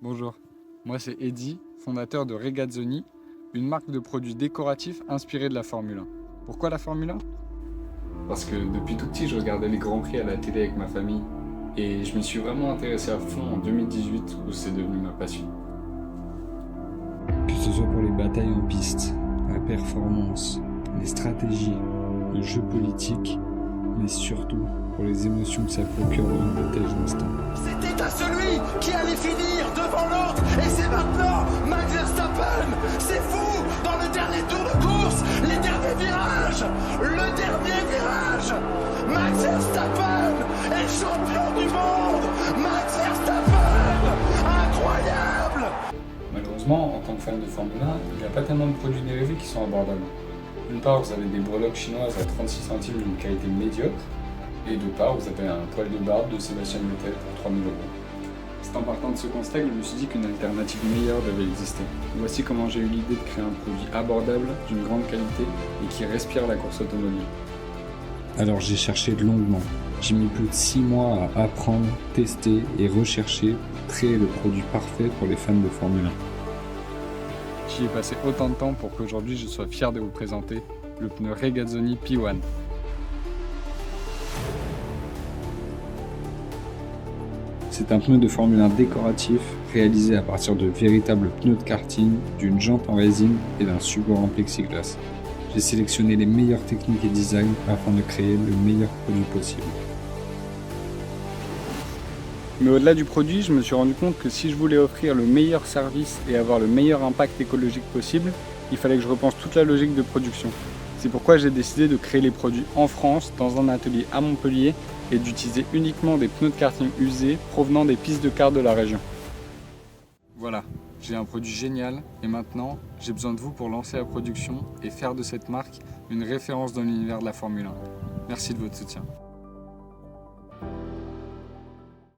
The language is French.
Bonjour, moi c'est Eddy, fondateur de Regazzoni, une marque de produits décoratifs inspirée de la Formule 1. Pourquoi la Formule 1? Parce que depuis tout petit, je regardais les Grands Prix à la télé avec ma famille et je m'y suis vraiment intéressé à fond en 2018 où c'est devenu ma passion. Que ce soit pour les batailles en piste, la performance, les stratégies, le jeu politique, mais surtout pour les émotions que ça procure dans une bataille d'instant. C'était à celui qui allait finir devant l'autre et c'est maintenant Max Verstappen. C'est fou, dans le dernier tour de course, les derniers virages, le dernier virage, Max Verstappen est champion du monde. Max Verstappen, incroyable. Malheureusement, en tant que fan de Formule 1, il n'y a pas tellement de produits dérivés qui sont abordables. D'une part, vous avez des breloques chinoises à 36 centimes d'une qualité médiocre, et d'autre part, vous avez un poil de barbe de Sébastien Vettel pour 3 000 €. C'est en partant de ce constat que je me suis dit qu'une alternative meilleure devait exister. Voici comment j'ai eu l'idée de créer un produit abordable, d'une grande qualité et qui respire la course automobile. Alors j'ai cherché longuement. J'ai mis plus de 6 mois à apprendre, tester et rechercher pour créer le produit parfait pour les fans de Formule 1. J'y ai passé autant de temps pour qu'aujourd'hui je sois fier de vous présenter le pneu Regazzoni P1. C'est un pneu de Formule 1 décoratif réalisé à partir de véritables pneus de karting, d'une jante en résine et d'un support en plexiglas. J'ai sélectionné les meilleures techniques et designs afin de créer le meilleur produit possible. Mais au-delà du produit, je me suis rendu compte que si je voulais offrir le meilleur service et avoir le meilleur impact écologique possible, il fallait que je repense toute la logique de production. C'est pourquoi j'ai décidé de créer les produits en France, dans un atelier à Montpellier, et d'utiliser uniquement des pneus de karting usés provenant des pistes de kart de la région. Voilà, j'ai un produit génial et maintenant, j'ai besoin de vous pour lancer la production et faire de cette marque une référence dans l'univers de la Formule 1. Merci de votre soutien.